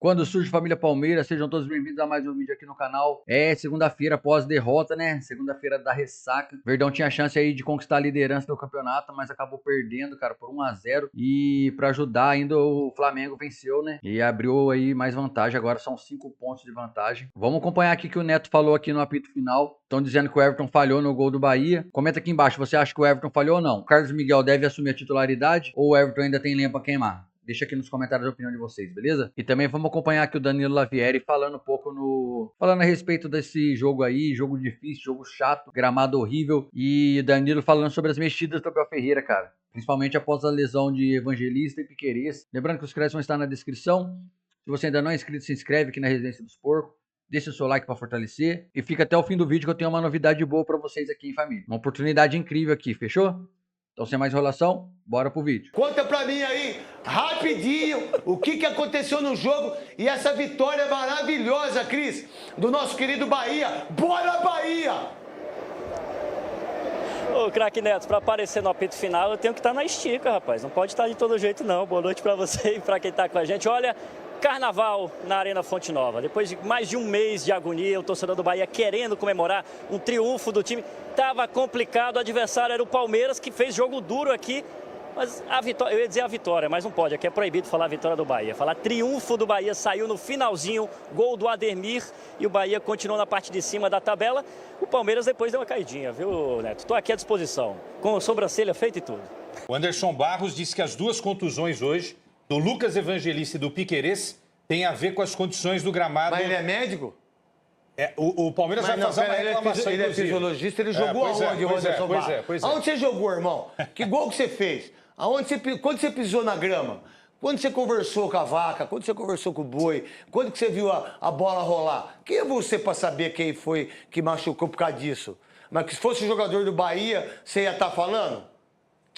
Quando surge família Palmeiras, sejam todos bem-vindos a mais um vídeo aqui no canal. É segunda-feira após derrota, né? Segunda-feira da ressaca. Verdão tinha chance aí de conquistar a liderança do campeonato, mas acabou perdendo, cara, por 1-0. E para ajudar ainda o Flamengo venceu, né? E abriu aí mais vantagem, agora são 5 pontos de vantagem. Vamos acompanhar aqui que o Neto falou aqui no apito final. Estão dizendo que o Everton falhou no gol do Bahia. Comenta aqui embaixo, você acha que o Everton falhou ou não? O Carlos Miguel deve assumir a titularidade ou o Everton ainda tem lenha pra queimar? Deixa aqui nos comentários a opinião de vocês, beleza? E também vamos acompanhar aqui o Danilo Lavieri falando um pouco falando a respeito desse jogo aí, jogo difícil, jogo chato, gramado horrível. E Danilo falando sobre as mexidas do Abel Ferreira, cara. Principalmente após a lesão de Evangelista e Piquerez. Lembrando que os créditos vão estar na descrição. Se você ainda não é inscrito, se inscreve aqui na Residência dos Porcos. Deixa o seu like para fortalecer. E fica até o fim do vídeo que eu tenho uma novidade boa para vocês aqui em família. Uma oportunidade incrível aqui, fechou? Então, sem mais enrolação, bora pro vídeo. Conta pra mim aí, rapidinho, o que aconteceu no jogo e essa vitória maravilhosa, Cris, do nosso querido Bahia. Bora, Bahia! Ô, craque Neto, para aparecer no apito final, eu tenho que estar na estica, rapaz. Não pode estar de todo jeito, não. Boa noite para você e para quem está com a gente. Olha, carnaval na Arena Fonte Nova. Depois de mais de um mês de agonia, o torcedor do Bahia querendo comemorar um triunfo do time. Estava complicado, o adversário era o Palmeiras, que fez jogo duro aqui. Mas a vitória, eu ia dizer a vitória, mas não pode. Aqui é proibido falar vitória do Bahia. Falar triunfo do Bahia, saiu no finalzinho, gol do Ademir. E o Bahia continuou na parte de cima da tabela. O Palmeiras depois deu uma caidinha, viu, Neto? Estou aqui à disposição, com sobrancelha feita e tudo. O Anderson Barros disse que as duas contusões hoje, do Lucas Evangelista e do Piquerez, têm a ver com as condições do gramado. Mas ele é médico? O Palmeiras vai fazer uma reclamação, ele é fisiologista, ele jogou aonde, o Anderson Barros? Aonde você jogou, irmão? Que gol que você fez? Quando você pisou na grama? Quando você conversou com a vaca? Quando você conversou com o boi? Quando que você viu a bola rolar? Quem é você para saber quem foi que machucou por causa disso? Mas que se fosse jogador do Bahia, você ia estar falando?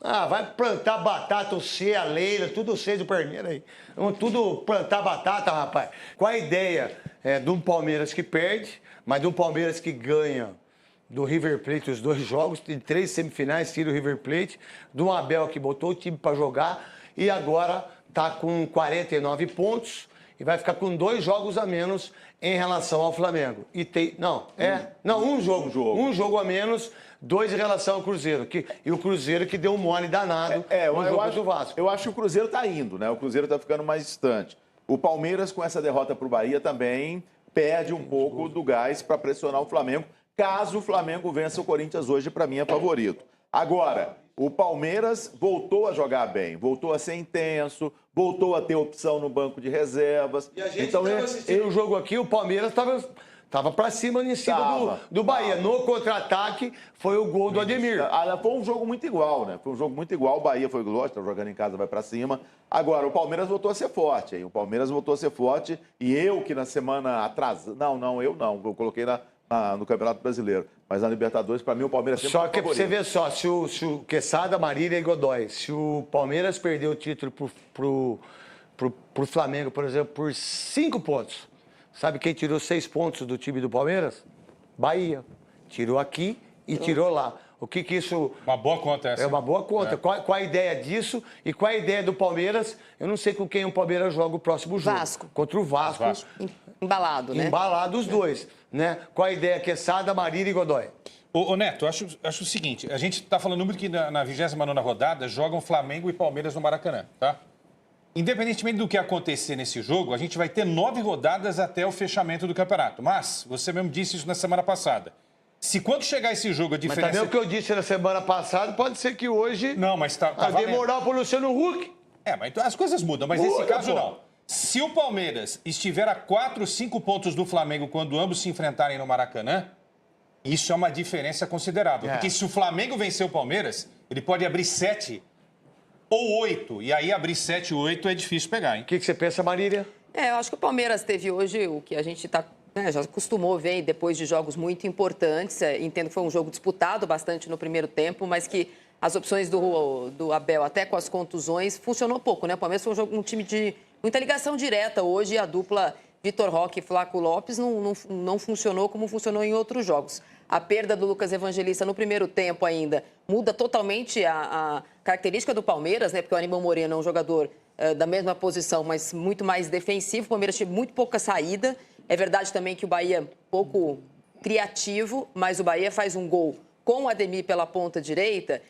Ah, vai plantar batata, você, a Leila, tudo vocês do Perneiro aí. Vamos tudo plantar batata, rapaz. Qual a ideia de um Palmeiras que perde, mas de um Palmeiras que ganha do River Plate os 2 jogos, tem 3 semifinais, tira o River Plate, de um Abel que botou o time para jogar e agora tá com 49 pontos e vai ficar com 2 jogos a menos em relação ao Flamengo. E tem, um jogo a menos, 2 em relação ao Cruzeiro. E o Cruzeiro que deu um mole danado no jogo do Vasco. Eu acho que o Cruzeiro tá indo, né? O Cruzeiro tá ficando mais distante. O Palmeiras, com essa derrota pro Bahia, também perde um pouco do gás para pressionar o Flamengo. Caso o Flamengo vença o Corinthians hoje, para mim é favorito. Agora, o Palmeiras voltou a jogar bem, voltou a ser intenso, voltou a ter opção no banco de reservas. E a gente estava assistindo o jogo aqui, o Palmeiras estava para cima em cima do Bahia. No contra-ataque foi o gol do Ademir. Foi um jogo muito igual, né? Foi um jogo muito igual. O Bahia foi lógico, tá jogando em casa, vai para cima. Agora, o Palmeiras voltou a ser forte, hein? O Palmeiras voltou a ser forte. E eu que na semana atrasada... Eu coloquei no Campeonato Brasileiro. Mas na Libertadores, para mim, o Palmeiras sempre Só que você vê só, se o Quesada, Marília e Godoy, se o Palmeiras perder o título pro Flamengo, por exemplo, por 5 pontos, sabe quem tirou 6 pontos do time do Palmeiras? Bahia. Tirou aqui e tirou lá. O que isso... Uma boa conta essa. É uma boa conta. Qual a ideia disso e qual a ideia do Palmeiras? Eu não sei com quem o Palmeiras joga o próximo jogo. Vasco. Contra o Vasco. Embalado, né? Embalado os dois, né? Qual a ideia? Quesada, Marília e Godoy. Ô Neto, acho o seguinte, a gente está falando muito que na 29ª rodada jogam Flamengo e Palmeiras no Maracanã, tá? Independentemente do que acontecer nesse jogo, a gente vai ter 9 rodadas até o fechamento do campeonato. Mas, você mesmo disse isso na semana passada. Se quando chegar esse jogo a diferença... Mas também o que eu disse na semana passada, pode ser que hoje... Não, mas tá dê moral pro Luciano Huck. Mas as coisas mudam, mas nesse caso não. Se o Palmeiras estiver a 4, 5 pontos do Flamengo quando ambos se enfrentarem no Maracanã, isso é uma diferença considerável. Porque se o Flamengo vencer o Palmeiras, ele pode abrir 7 ou 8. E aí abrir 7 ou 8 é difícil pegar, hein? O que você pensa, Marília? Eu acho que o Palmeiras teve hoje o que a gente já costumou ver depois de jogos muito importantes. Entendo que foi um jogo disputado bastante no primeiro tempo, mas que as opções do Abel, até com as contusões, funcionou pouco, né? O Palmeiras foi um time de muita ligação direta hoje e a dupla Vitor Roque e Flaco Lopes não funcionou como funcionou em outros jogos. A perda do Lucas Evangelista no primeiro tempo ainda muda totalmente a característica do Palmeiras, né? Porque o Aníbal Moreno é um jogador da mesma posição, mas muito mais defensivo. O Palmeiras teve muito pouca saída. É verdade também que o Bahia pouco criativo, mas o Bahia faz um gol com o Ademir pela ponta direita,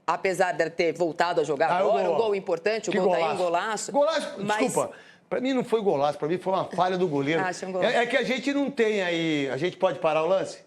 apesar de ter voltado a jogar agora, um gol importante, o gol daí, um golaço. Mas... Desculpa, pra mim não foi golaço, pra mim foi uma falha do goleiro. É que a gente não tem aí... A gente pode parar o lance?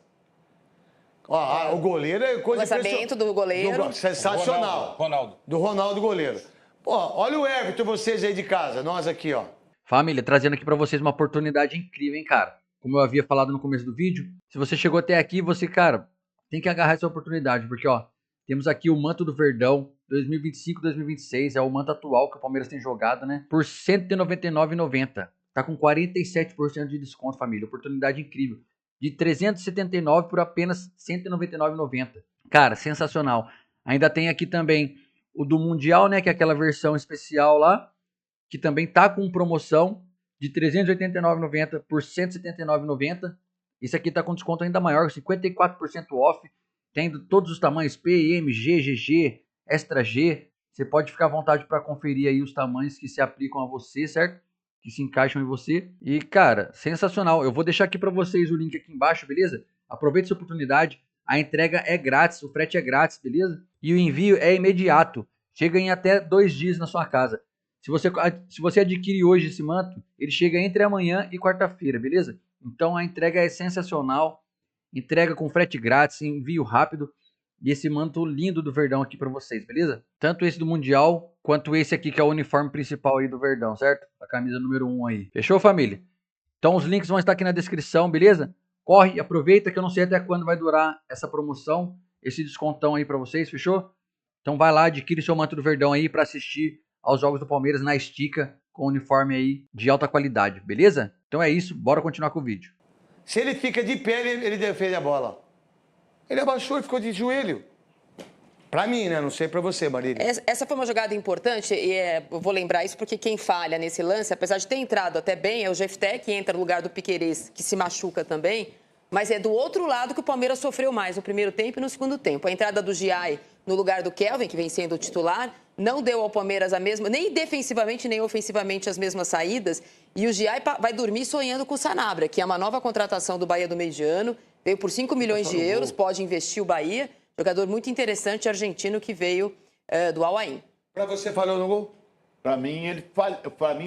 Ó, o goleiro é coisa... O lançamento do goleiro. Sensacional. Do Ronaldo goleiro. Pô, olha o Everton, vocês aí de casa, nós aqui, ó. Família, trazendo aqui pra vocês uma oportunidade incrível, hein, cara? Como eu havia falado no começo do vídeo, se você chegou até aqui, você, cara, tem que agarrar essa oportunidade, porque, ó, temos aqui o manto do Verdão 2025-2026, é o manto atual que o Palmeiras tem jogado, né? Por R$ 199,90. Tá com 47% de desconto, família. Oportunidade incrível. De R$ 379 por apenas R$ 199,90. Cara, sensacional. Ainda tem aqui também o do Mundial, né? Que é aquela versão especial lá, que também tá com promoção de R$ 389,90 por R$ 179,90. Esse aqui tá com desconto ainda maior, 54% off. Tem todos os tamanhos, P, M, G, GG, Extra G. Você pode ficar à vontade para conferir aí os tamanhos que se aplicam a você, certo? Que se encaixam em você. E, cara, sensacional. Eu vou deixar aqui para vocês o link aqui embaixo, beleza? Aproveite essa oportunidade. A entrega é grátis, o frete é grátis, beleza? E o envio é imediato. Chega em até 2 dias na sua casa. Se você adquire hoje esse manto, ele chega entre amanhã e quarta-feira, beleza? Então a entrega é sensacional. Entrega com frete grátis, envio rápido. E esse manto lindo do Verdão aqui pra vocês, beleza? Tanto esse do Mundial, quanto esse aqui que é o uniforme principal aí do Verdão, certo? A camisa número 1 aí. Fechou, família? Então os links vão estar aqui na descrição, beleza? Corre, aproveita que eu não sei até quando vai durar essa promoção, esse descontão aí pra vocês, fechou? Então vai lá, adquire seu manto do Verdão aí pra assistir aos jogos do Palmeiras na estica, com uniforme aí de alta qualidade, beleza? Então é isso, bora continuar com o vídeo. Se ele fica de pé, ele defende a bola. Ele abaixou e ficou de joelho. Pra mim, né? Não sei pra você, Marília. Essa foi uma jogada importante e eu vou lembrar isso porque quem falha nesse lance, apesar de ter entrado até bem, é o Jefté, que entra no lugar do Piquerez, que se machuca também, mas é do outro lado que o Palmeiras sofreu mais no primeiro tempo e no segundo tempo. A entrada do Giai no lugar do Kelvin, que vem sendo o titular, não deu ao Palmeiras a mesma, nem defensivamente nem ofensivamente as mesmas saídas. E o Giai vai dormir sonhando com o Sanabria, que é uma nova contratação do Bahia do Mediano, veio por 5 milhões de euros, pode investir o Bahia. Jogador muito interessante, argentino, que veio do Al-Ain. Pra você, falhou no gol? Pra mim,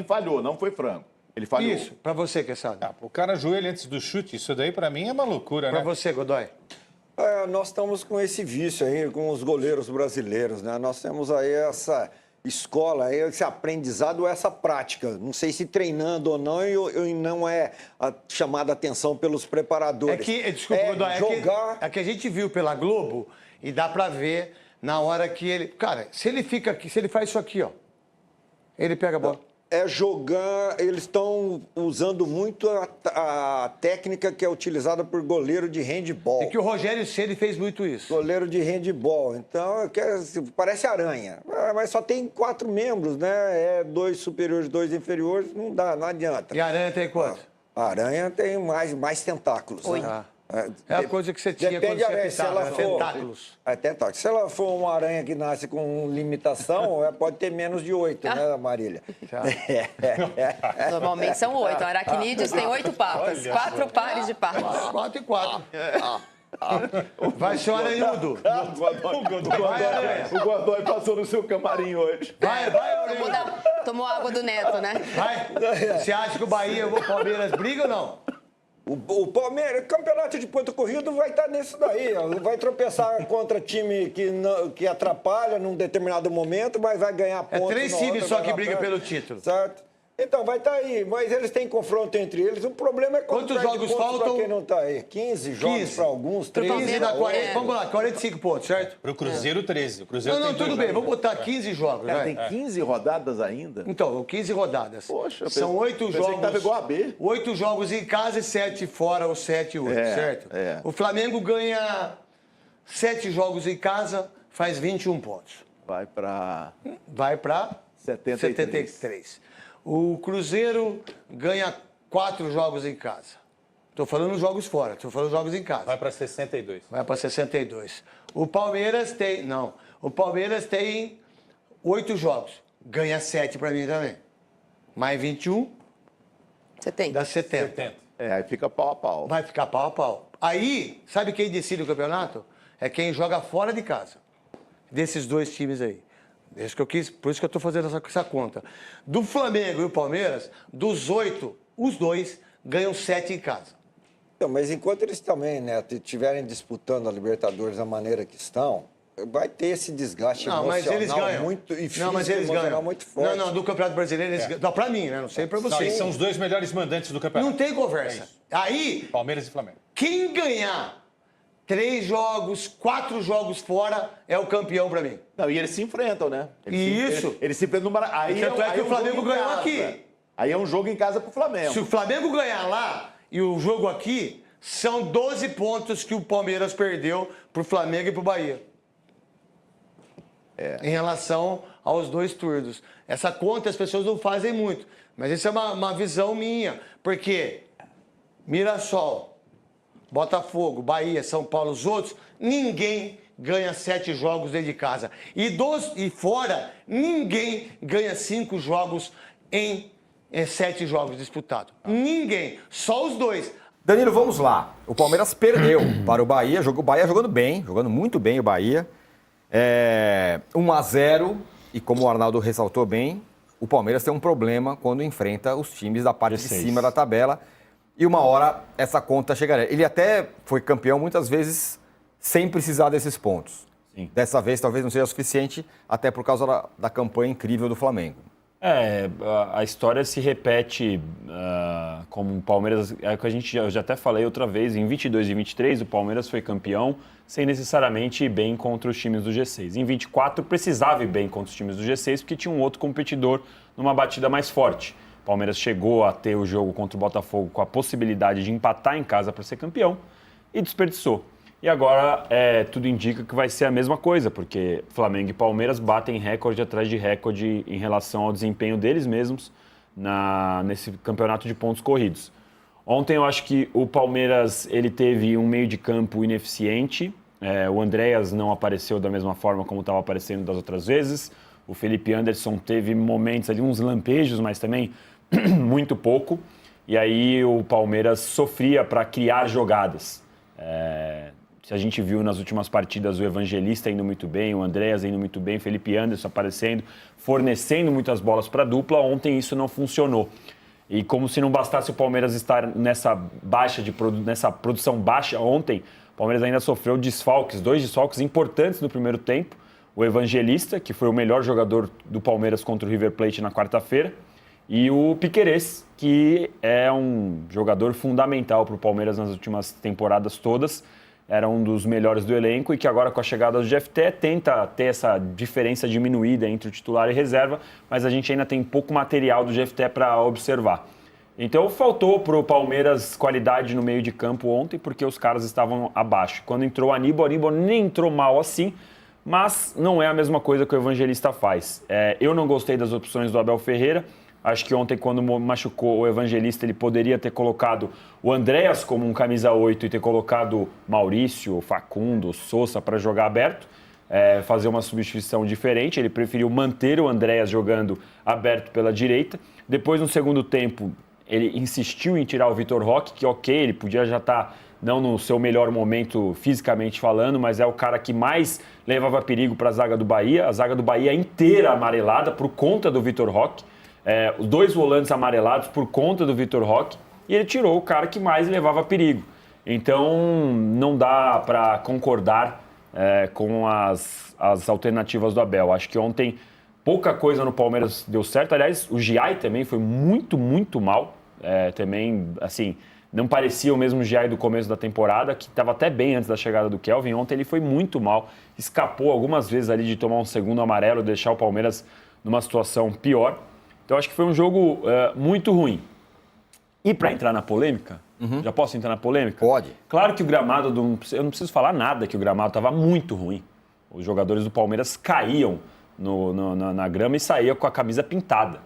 falhou, não foi franco. Ele falhou. Isso, pra você, Quesada. O cara ajoelha antes do chute, isso daí pra mim é uma loucura, né? Pra você, Godoy. Nós estamos com esse vício aí, com os goleiros brasileiros, né? Nós temos aí essa escola, aí, esse aprendizado, essa prática. Não sei se treinando ou não, e não é chamada atenção pelos preparadores. Desculpa, Godoy, é que a gente viu pela Globo e dá pra ver na hora que ele... Cara, se ele fica aqui, se ele faz isso aqui, ó, ele pega a bola. Jogar, eles estão usando muito a técnica que é utilizada por goleiro de handball. É que o Rogério Ceni fez muito isso. Goleiro de handball. Então, parece aranha. Mas só tem 4 membros, né? 2 superiores, 2 inferiores, não dá, não adianta. E a aranha tem quanto? A aranha tem mais tentáculos. Oi. Né? É a coisa que você tinha quando você pintava, tentáculos. Tentáculos. Se ela for uma aranha que nasce com limitação, pode ter menos de 8, né, Marília? Normalmente são 8. Aracnídeos tem 8 patas, 4 pares de patas. 4 e 4. Vai, senhor Aranhudo. O Godoy passou no seu camarim hoje. Vai, Aranhudo. Tomou água do Neto, né? Vai. Você acha que o Bahia ou o Palmeiras briga ou não? O Palmeiras, campeonato de ponto corrido, vai estar nisso daí. Vai tropeçar contra time que atrapalha num determinado momento, mas vai ganhar pontos. 3 times só que brigam pelo título. Certo? Então, vai estar aí. Mas eles têm confronto entre eles. O problema é quantos jogos faltam? Quem não está aí. 15 jogos para alguns, 13. Vamos lá, 45 pontos, certo? Pro Cruzeiro, 13. O Cruzeiro não, tudo bem. Vamos botar 15 jogos. Tem 15 rodadas ainda? Então, 15 rodadas. Poxa, são 8 jogos. Que tava igual a B. 8 jogos em casa e 7 fora, ou 7 e 8, certo? O Flamengo ganha 7 jogos em casa, faz 21 pontos. Vai para 73. O Cruzeiro ganha 4 jogos em casa. Estou falando jogos fora, estou falando jogos em casa. Vai para 62. Vai para 62. O Palmeiras tem... Não. O Palmeiras tem 8 jogos. ganha 7 pra mim também. Mais 21, 70. dá 70. Aí fica pau a pau. Vai ficar pau a pau. Aí, sabe quem decide o campeonato? É quem joga fora de casa. Desses dois times aí. Esse que eu quis, por isso que eu tô fazendo essa conta. Do Flamengo e o Palmeiras, dos 8, os dois ganham 7 em casa. Então, mas enquanto eles também, Neto, estiverem disputando a Libertadores da maneira que estão, vai ter esse desgaste Não, mas eles ganham. muito e Não, mas eles ganham. muito forte. Não, do Campeonato Brasileiro eles ganham. Não, pra mim, né? Não sei pra Não, você. eles são os dois melhores mandantes do campeonato. Não tem conversa. Aí, Palmeiras e Flamengo. quem ganhar 3 jogos, 4 jogos fora é o campeão pra mim. Não, e eles se enfrentam, né? Isso. Eles se enfrentam no Maracanã. Tanto é que o Flamengo ganhou aqui. Aí é um jogo em casa pro Flamengo. Se o Flamengo ganhar lá e o jogo aqui, são 12 pontos que o Palmeiras perdeu pro Flamengo e pro Bahia. Em relação aos 2 turnos. Essa conta as pessoas não fazem muito, mas isso é uma visão minha, porque Mirassol, Botafogo, Bahia, São Paulo, os outros, ninguém ganha 7 jogos dentro de casa. E fora, ninguém ganha 5 jogos em 7 jogos disputados. Ninguém, só os 2. Danilo, vamos lá. O Palmeiras perdeu para o Bahia, o Bahia jogando bem, jogando muito bem o Bahia. 1-0, e como o Arnaldo ressaltou bem, o Palmeiras tem um problema quando enfrenta os times da parte de cima da tabela. E uma hora essa conta chegará. Ele até foi campeão muitas vezes sem precisar desses pontos. Sim. Dessa vez talvez não seja suficiente, até por causa da campanha incrível do Flamengo. A história se repete como o Palmeiras, é o que eu já até falei outra vez, em 22 e 23 o Palmeiras foi campeão sem necessariamente ir bem contra os times do G6. Em 24 precisava ir bem contra os times do G6 porque tinha um outro competidor numa batida mais forte. O Palmeiras chegou a ter o jogo contra o Botafogo com a possibilidade de empatar em casa para ser campeão e desperdiçou. E agora tudo indica que vai ser a mesma coisa, porque Flamengo e Palmeiras batem recorde atrás de recorde em relação ao desempenho deles mesmos nesse campeonato de pontos corridos. Ontem eu acho que o Palmeiras ele teve um meio de campo ineficiente, o Andréas não apareceu da mesma forma como estava aparecendo das outras vezes, o Felipe Anderson teve momentos ali, uns lampejos, mas também muito pouco, e aí o Palmeiras sofria para criar jogadas. Se a gente viu nas últimas partidas o Evangelista indo muito bem, o Andréas indo muito bem, o Felipe Anderson aparecendo, fornecendo muitas bolas para a dupla, ontem isso não funcionou. E como se não bastasse o Palmeiras estar nessa produção baixa ontem, o Palmeiras ainda sofreu 2 desfalques importantes no primeiro tempo. O Evangelista, que foi o melhor jogador do Palmeiras contra o River Plate na quarta-feira, e o Piquerez, que é um jogador fundamental para o Palmeiras nas últimas temporadas todas, era um dos melhores do elenco e que agora com a chegada do GFT tenta ter essa diferença diminuída entre o titular e reserva, mas a gente ainda tem pouco material do GFT para observar. Então faltou para o Palmeiras qualidade no meio de campo ontem, porque os caras estavam abaixo. Quando entrou o Aníbal nem entrou mal assim, mas não é a mesma coisa que o Evangelista faz. Eu não gostei das opções do Abel Ferreira. Acho que ontem, quando machucou o Evangelista, ele poderia ter colocado o Andréas como um camisa 8 e ter colocado Maurício, Facundo, Sousa para jogar aberto, fazer uma substituição diferente. Ele preferiu manter o Andréas jogando aberto pela direita. Depois, no segundo tempo, ele insistiu em tirar o Vitor Roque, que ele podia já estar não no seu melhor momento fisicamente falando, mas é o cara que mais levava perigo para a zaga do Bahia. A zaga do Bahia inteira amarelada por conta do Vitor Roque. Os 2 volantes amarelados por conta do Vitor Roque, e ele tirou o cara que mais levava perigo. Então, não dá para concordar com as alternativas do Abel. Acho que ontem pouca coisa no Palmeiras deu certo. Aliás, o Giai também foi muito, muito mal. Também, assim, não parecia o mesmo Giai do começo da temporada, que estava até bem antes da chegada do Kelvin. Ontem ele foi muito mal, escapou algumas vezes ali de tomar um segundo amarelo, deixar o Palmeiras numa situação pior. Então, acho que foi um jogo muito ruim. E para entrar na polêmica, já posso entrar na polêmica? Pode. Claro que o gramado, eu não preciso falar nada que o gramado estava muito ruim. Os jogadores do Palmeiras caíam na grama e saíam com a camisa pintada.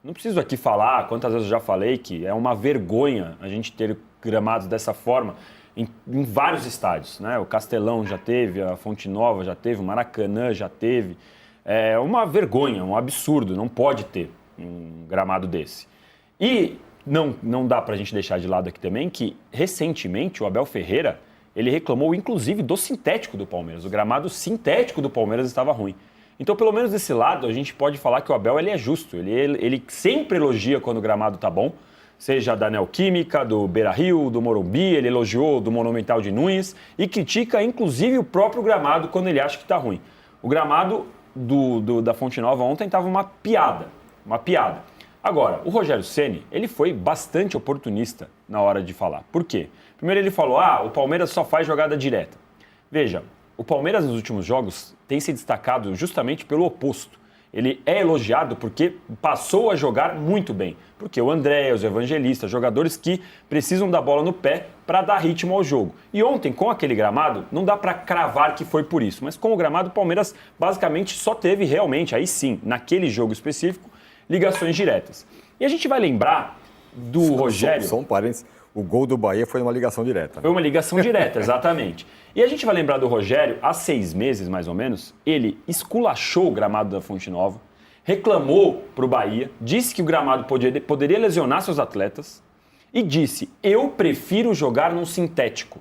Não preciso aqui falar, quantas vezes eu já falei, que é uma vergonha a gente ter gramados dessa forma em vários estádios, né? O Castelão já teve, a Fonte Nova já teve, o Maracanã já teve. É uma vergonha, um absurdo, não pode ter um gramado desse. E não dá pra gente deixar de lado aqui também que, recentemente, o Abel Ferreira, ele reclamou, inclusive, do sintético do Palmeiras. O gramado sintético do Palmeiras estava ruim. Então, pelo menos desse lado, a gente pode falar que o Abel ele é justo. Ele sempre elogia quando o gramado tá bom, seja da Neoquímica, do Beira-Rio, do Morumbi, ele elogiou do Monumental de Nunes e critica, inclusive, o próprio gramado quando ele acha que tá ruim. O gramado da Fonte Nova ontem estava uma piada. Agora, o Rogério Ceni, ele foi bastante oportunista na hora de falar. Por quê? Primeiro ele falou, o Palmeiras só faz jogada direta. Veja, o Palmeiras nos últimos jogos tem se destacado justamente pelo oposto. Ele é elogiado porque passou a jogar muito bem. Porque o Andréas, o Evangelista, jogadores que precisam da bola no pé para dar ritmo ao jogo. E ontem, com aquele gramado, não dá para cravar que foi por isso. Mas com o gramado, o Palmeiras basicamente só teve realmente, aí sim, naquele jogo específico, ligações diretas. E a gente vai lembrar do Rogério... Só um parênteses. O gol do Bahia foi uma ligação direta. Né? Foi uma ligação direta, exatamente. E a gente vai lembrar do Rogério, há 6 meses, mais ou menos, ele esculachou o gramado da Fonte Nova, reclamou para o Bahia, disse que o gramado poderia lesionar seus atletas e disse, eu prefiro jogar num sintético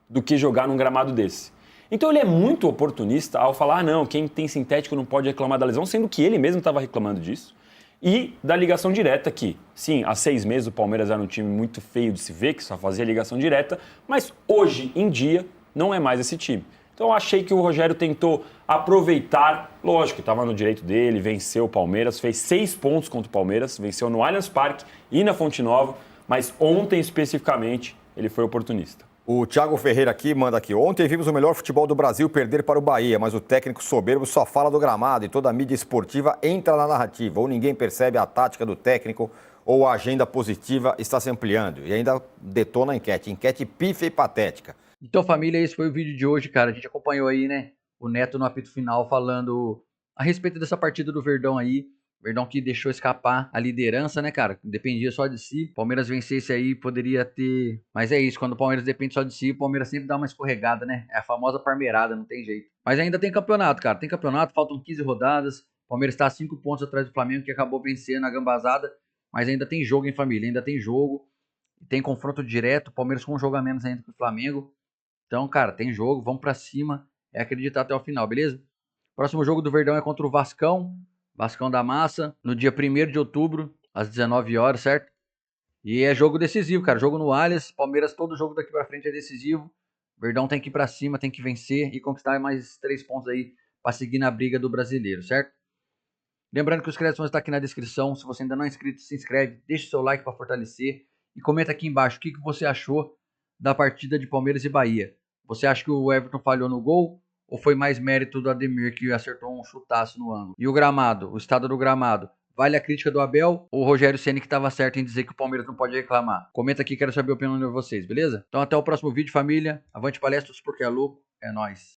do que jogar num gramado desse. Então ele é muito oportunista ao falar, não, quem tem sintético não pode reclamar da lesão, sendo que ele mesmo estava reclamando disso. E da ligação direta que, sim, há 6 meses o Palmeiras era um time muito feio de se ver, que só fazia ligação direta, mas hoje em dia não é mais esse time. Então eu achei que o Rogério tentou aproveitar, lógico, estava no direito dele, venceu o Palmeiras, fez 6 pontos contra o Palmeiras, venceu no Allianz Parque e na Fonte Nova, mas ontem especificamente ele foi oportunista. O Thiago Ferreira aqui manda aqui. Ontem vimos o melhor futebol do Brasil perder para o Bahia, mas o técnico soberbo só fala do gramado e toda a mídia esportiva entra na narrativa. Ou ninguém percebe a tática do técnico ou a agenda positiva está se ampliando. E ainda detona a enquete. Enquete pífia e patética. Então, família, esse foi o vídeo de hoje, cara. A gente acompanhou aí, né, o Neto no apito final falando a respeito dessa partida do Verdão aí. Verdão que deixou escapar a liderança, né, cara? Dependia só de si. Palmeiras vencesse aí, poderia ter... Mas é isso, quando o Palmeiras depende só de si, o Palmeiras sempre dá uma escorregada, né? É a famosa parmeirada, não tem jeito. Mas ainda tem campeonato, cara. Tem campeonato, faltam 15 rodadas. O Palmeiras tá a 5 pontos atrás do Flamengo, que acabou vencendo a gambazada. Mas ainda tem jogo, hein, família? Ainda tem jogo. Tem confronto direto. O Palmeiras com um jogo a menos ainda que o Flamengo. Então, cara, tem jogo. Vamos pra cima. É acreditar até o final, beleza? Próximo jogo do Verdão é contra o Vascão. Vascão da Massa, no dia 1º de outubro, às 19 horas, certo? E é jogo decisivo, cara. Jogo no Allianz. Palmeiras, todo jogo daqui pra frente é decisivo. Verdão tem que ir pra cima, tem que vencer e conquistar mais 3 pontos aí pra seguir na briga do brasileiro, certo? Lembrando que os créditos vão estar aqui na descrição. Se você ainda não é inscrito, se inscreve, deixa o seu like pra fortalecer e comenta aqui embaixo o que você achou da partida de Palmeiras e Bahia. Você acha que o Everton falhou no gol? Ou foi mais mérito do Ademir, que acertou um chutaço no ângulo? E o gramado, o estado do gramado, vale a crítica do Abel ou o Rogério Ceni que estava certo em dizer que o Palmeiras não pode reclamar? Comenta aqui, quero saber a opinião de vocês, beleza? Então até o próximo vídeo, família. Avante palestras porque é louco, é nóis.